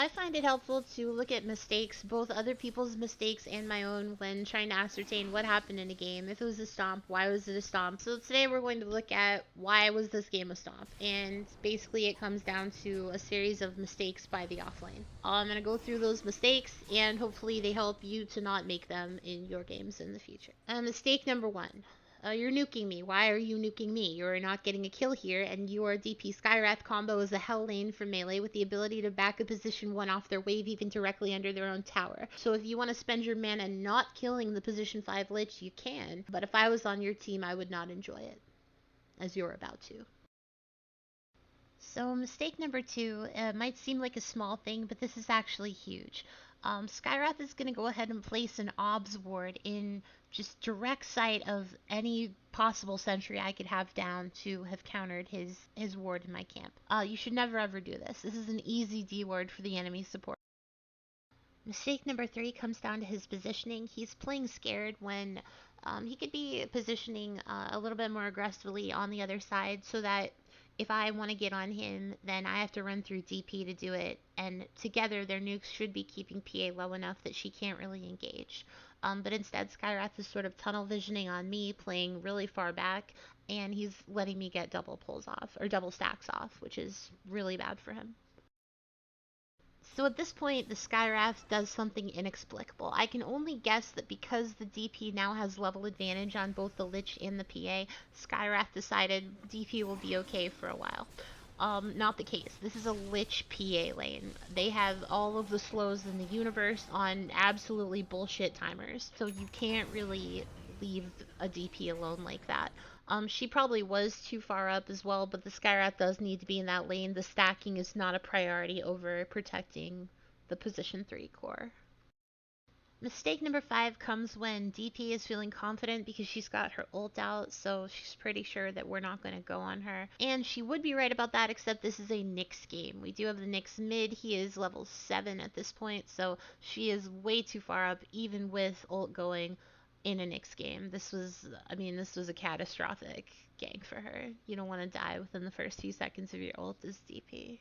I find it helpful to look at mistakes, both other people's mistakes and my own, when trying to ascertain what happened in a game. If it was a stomp, why was it a stomp? So today we're going to look at why was this game a stomp, and basically it comes down to a series of mistakes by the offlane. I'm going to go through those mistakes, and hopefully they help you to not make them in your games in the future. Mistake number one. You're nuking me. Why are you nuking me? You're not getting a kill here, and your DP Skywrath combo is a Hell Lane for melee with the ability to back a position 1 off their wave even directly under their own tower. So if you want to spend your mana not killing the position 5 Lich, you can, but if I was on your team, I would not enjoy it, as you're about to. So mistake number two might seem like a small thing, but this is actually huge. Skyrath is going to go ahead and place an obs ward in just direct sight of any possible sentry I could have down to have countered his ward in my camp. You should never ever do this. This is an easy D ward for the enemy support. Mistake number three comes down to his positioning. He's playing scared when he could be positioning a little bit more aggressively on the other side so that if I want to get on him, then I have to run through DP to do it. And together, their nukes should be keeping PA low enough that she can't really engage. But instead, Skyrath is sort of tunnel visioning on me, playing really far back, and he's letting me get double pulls off, or double stacks off, which is really bad for him. So at this point, the Skywrath does something inexplicable. I can only guess that because the DP now has level advantage on both the Lich and the PA, Skywrath decided DP will be okay for a while. Not the case. This is a Lich PA lane. They have all of the slows in the universe on absolutely bullshit timers, so you can't really leave a DP alone like that. She probably was too far up as well, but the Skyrath does need to be in that lane. The stacking is not a priority over protecting the position 3 core. Mistake number 5 comes when DP is feeling confident because she's got her ult out, so she's pretty sure that we're not going to go on her. And she would be right about that, except this is a Nyx game. We do have the Nyx mid. He is level 7 at this point, so she is way too far up, even with ult going in a Nyx game. This was a catastrophic gank for her. You don't want to die within the first few seconds of your ult as DP.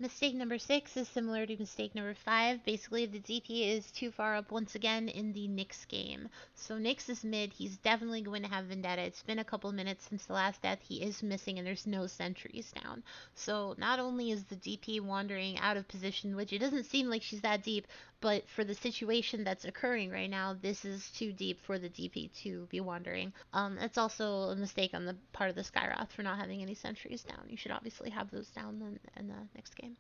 Mistake number 6 is similar to mistake number 5. Basically, the DP is too far up once again in the Nyx game. So Nyx is mid. He's definitely going to have Vendetta. It's been a couple minutes since the last death. He is missing and there's no sentries down. So not only is the DP wandering out of position, which it doesn't seem like she's that deep, but for the situation that's occurring right now, this is too deep for the DP to be wandering. It's also a mistake on the part of the Skywrath for not having any sentries down. You should obviously have those down in the next game.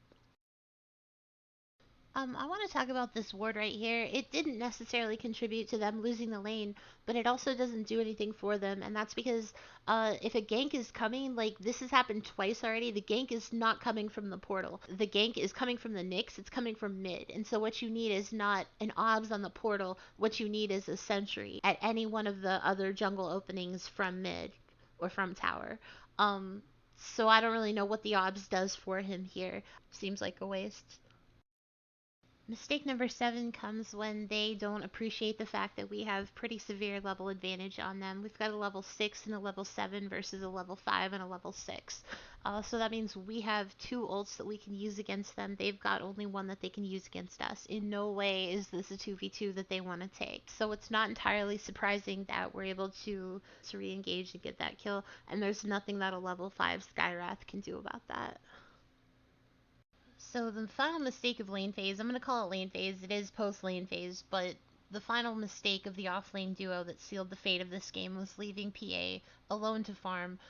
I want to talk about this ward right here. It didn't necessarily contribute to them losing the lane, but it also doesn't do anything for them, and that's because if a gank is coming, like this has happened twice already, the gank is not coming from the portal. The gank is coming from the Nyx, it's coming from mid, and so what you need is not an obs on the portal, what you need is a sentry at any one of the other jungle openings from mid or from tower. So I don't really know what the obs does for him here. Seems like a waste. Mistake number 7 comes when they don't appreciate the fact that we have pretty severe level advantage on them. We've got a level 6 and a level 7 versus a level 5 and a level 6. So that means we have 2 ults that we can use against them. They've got only one that they can use against us. In no way is this a 2v2 that they want to take. So it's not entirely surprising that we're able to re-engage and get that kill, and there's nothing that a level 5 Skywrath can do about that. So the final mistake of lane phase, I'm going to call it lane phase, it is post lane phase, but the final mistake of the off-lane duo that sealed the fate of this game was leaving PA alone to farm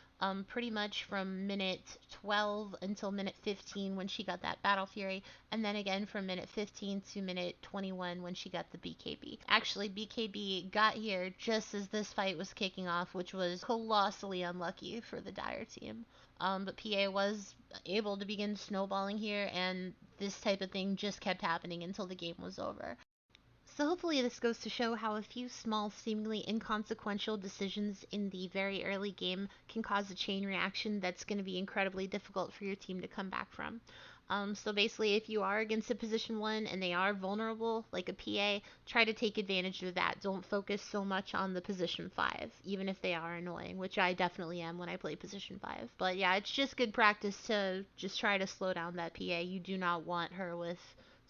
pretty much from minute 12 until minute 15 when she got that Battle Fury, and then again from minute 15 to minute 21 when she got the BKB. Actually, BKB got here just as this fight was kicking off, which was colossally unlucky for the Dire team. But PA was able to begin snowballing here, and this type of thing just kept happening until the game was over. So hopefully this goes to show how a few small, seemingly inconsequential decisions in the very early game can cause a chain reaction that's going to be incredibly difficult for your team to come back from. So basically, if you are against a position one and they are vulnerable, like a PA, try to take advantage of that. Don't focus so much on the position five, even if they are annoying, which I definitely am when I play position five. But yeah, it's just good practice to just try to slow down that PA. You do not want her with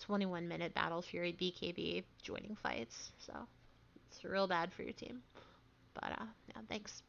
21-minute Battle Fury BKB joining fights. So it's real bad for your team. But yeah, thanks.